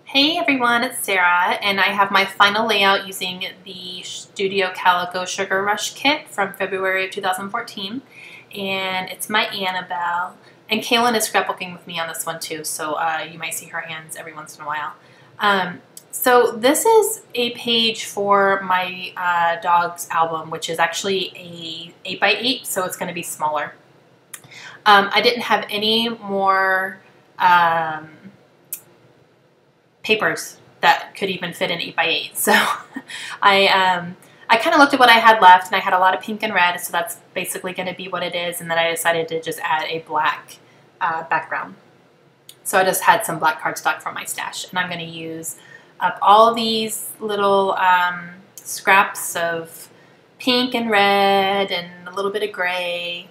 Hey everyone, it's Sarah, and I have my final layout using the Studio Calico Sugar Rush kit from February of 2014, and it's my Annabelle. And Kaylin is scrapbooking with me on this one too, so you might see her hands every once in a while. So this is a page for my dog's album, which is actually a 8x8, so it's going to be smaller. I didn't have any more papers that could even fit in 8x8. So I kind of looked at what I had left, and I had a lot of pink and red, so that's basically going to be what it is. And then I decided to just add a black background. So I just had some black cardstock from my stash, and I'm going to use up all these little scraps of pink and red and a little bit of gray.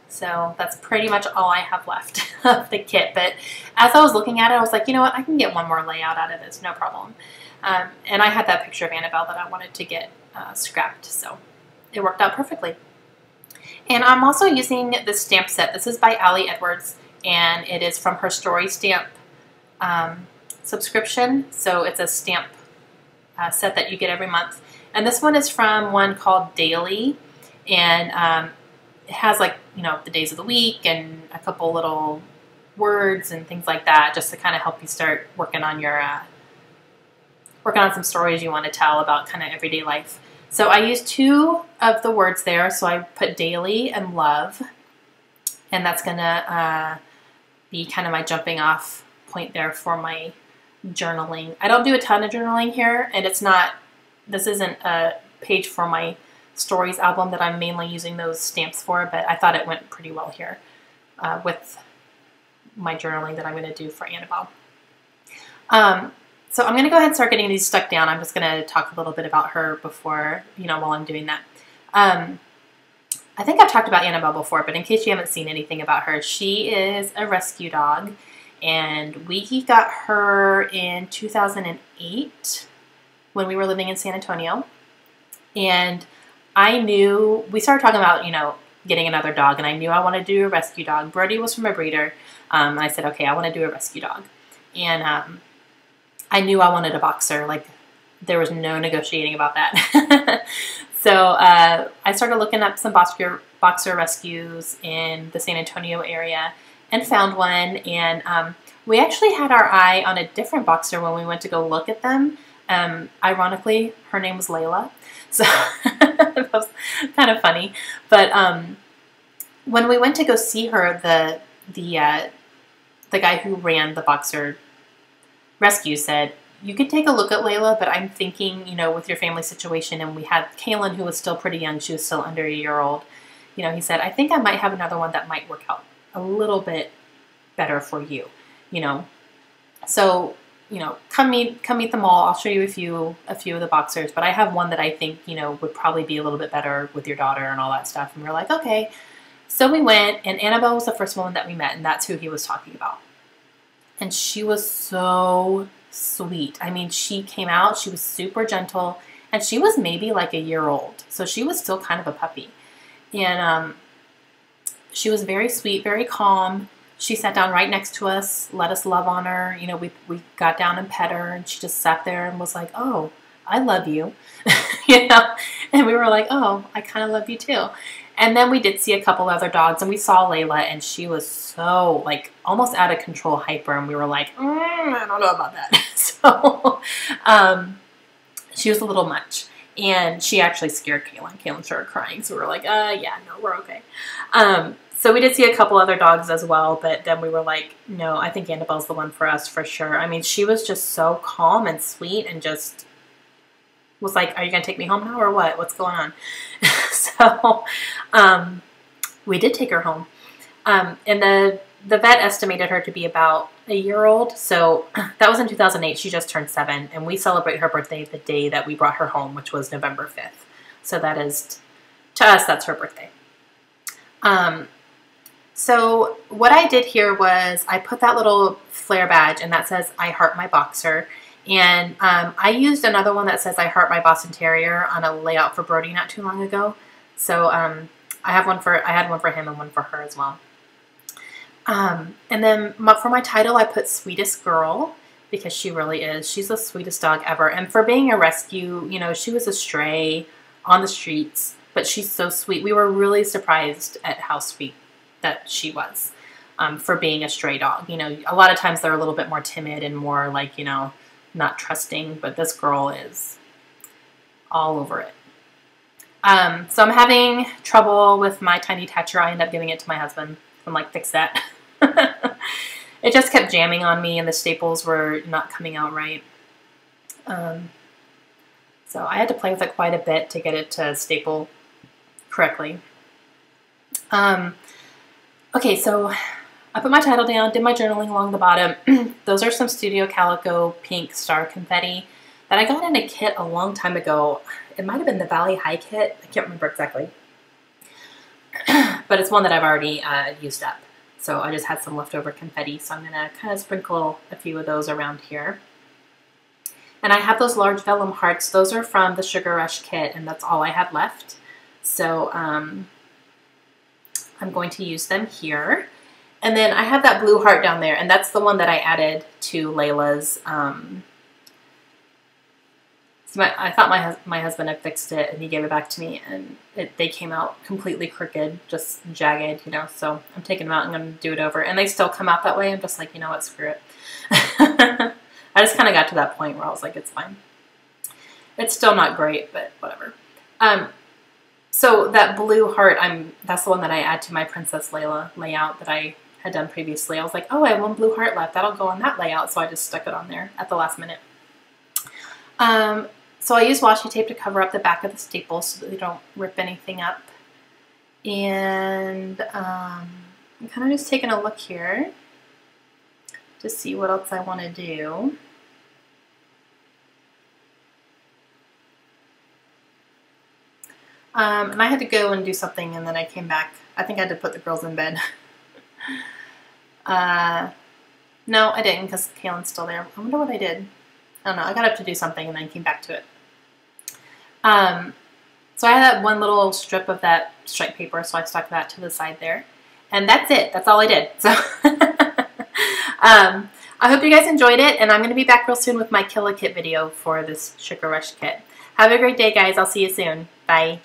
So that's pretty much all I have left of the kit. But as I was looking at it, I was like, you know what, I can get one more layout out of this, no problem. And I had that picture of Annabelle that I wanted to get scrapped, so it worked out perfectly. And I'm also using this stamp set. This is by Ali Edwards, and it is from her Story Stamp subscription. So it's a stamp set that you get every month. And this one is from one called Daily, and it has, like, you know, the days of the week and a couple little words and things like that, just to kind of help you start working on your some stories you want to tell about kind of everyday life. So I used two of the words there. So I put daily and love, and that's gonna be kind of my jumping off point there for my journaling. I don't do a ton of journaling here, and this isn't a page for my stories album that I'm mainly using those stamps for, but I thought it went pretty well here with my journaling that I'm going to do for Annabelle. So I'm going to go ahead and start getting these stuck down. I'm just going to talk a little bit about her before, while I'm doing that. I think I've talked about Annabelle before, but in case you haven't seen anything about her, she is a rescue dog, and we got her in 2008 when we were living in San Antonio. And we started talking about, getting another dog, and I knew I wanted to do a rescue dog. Brody was from a breeder. I said, okay, I want to do a rescue dog. And I knew I wanted a boxer. Like, there was no negotiating about that. So I started looking up some boxer rescues in the San Antonio area and found one. And we actually had our eye on a different boxer when we went to go look at them. Ironically, her name was Layla. So that was kind of funny. But when we went to go see her, the guy who ran the boxer rescue said, you could take a look at Layla, but I'm thinking, with your family situation, and we had Kaylin, who was still pretty young. She was still under a year old. He said, I think I might have another one that might work out a little bit better for you, So, come meet them all. I'll show you a few of the boxers, but I have one that I think, would probably be a little bit better with your daughter and all that stuff. And we were like, okay. So we went, and Annabelle was the first woman that we met, and that's who he was talking about. And she was so sweet. I mean, she came out, she was super gentle, and she was maybe like a year old. So she was still kind of a puppy. And she was very sweet, very calm. She sat down right next to us, let us love on her. We got down and pet her, and she just sat there and was like, oh, I love you. And we were like, oh, I kind of love you too. And then we did see a couple other dogs, and we saw Layla, and she was so, like, almost out of control hyper, and we were like, I don't know about that. So she was a little much, and she actually scared Kaylin. Kaylin started crying, so we were like, yeah, no, we're okay. So we did see a couple other dogs as well, but then we were like, no, I think Annabelle's the one for us for sure. I mean, she was just so calm and sweet, and just was like, are you going to take me home now or what? What's going on? So we did take her home. And the vet estimated her to be about a year old. So that was in 2008. She just turned 7. And we celebrate her birthday the day that we brought her home, which was November 5th. So that is, to us, that's her birthday. So what I did here was I put that little flare badge, and that says, I heart my boxer. And I used another one that says, I heart my Boston Terrier on a layout for Brody not too long ago. So I had one for him and one for her as well. And then for my title, I put Sweetest Girl, because she really is. She's the sweetest dog ever. And for being a rescue, you know, she was a stray on the streets, but she's so sweet. We were really surprised at how sweet that she was for being a stray dog. You know, a lot of times they're a little bit more timid and more like, you know, not trusting, but this girl is all over it. So I'm having trouble with my tiny Thatcher. I end up giving it to my husband. I'm like, fix that. It just kept jamming on me and the staples were not coming out right. So I had to play with it quite a bit to get it to staple correctly. Okay, so I put my title down, did my journaling along the bottom. Those are some Studio Calico pink star confetti that I got in a kit a long time ago. It might have been the Valley High kit. I can't remember exactly. But it's one that I've already used up. So I just had some leftover confetti. So I'm going to kind of sprinkle a few of those around here. And I have those large vellum hearts. Those are from the Sugar Rush kit, and that's all I have left. So I'm going to use them here. And then I have that blue heart down there, and that's the one that I added to Layla's. So I thought my husband had fixed it, and he gave it back to me, and they came out completely crooked, just jagged, you know. So I'm taking them out and I'm going to do it over. And they still come out that way. I'm just like, you know what, screw it. I just kind of got to that point where I was like, it's fine. It's still not great, but whatever. So that blue heart, that's the one that I add to my Princess Layla layout that I had done previously. I was like, oh, I have one blue heart left. That'll go on that layout. So I just stuck it on there at the last minute. So I use washi tape to cover up the back of the staples so that they don't rip anything up. And I'm kind of just taking a look here to see what else I want to do. And I had to go and do something, and then I came back. I think I had to put the girls in bed. No, I didn't, because Kaylin's still there. I wonder what I did. I don't know. I got up to do something and then came back to it. So I had that one little strip of that stripe paper, so I stuck that to the side there. And that's it. That's all I did. So I hope you guys enjoyed it, and I'm going to be back real soon with my Kill a Kit video for this Sugar Rush kit. Have a great day, guys. I'll see you soon. Bye.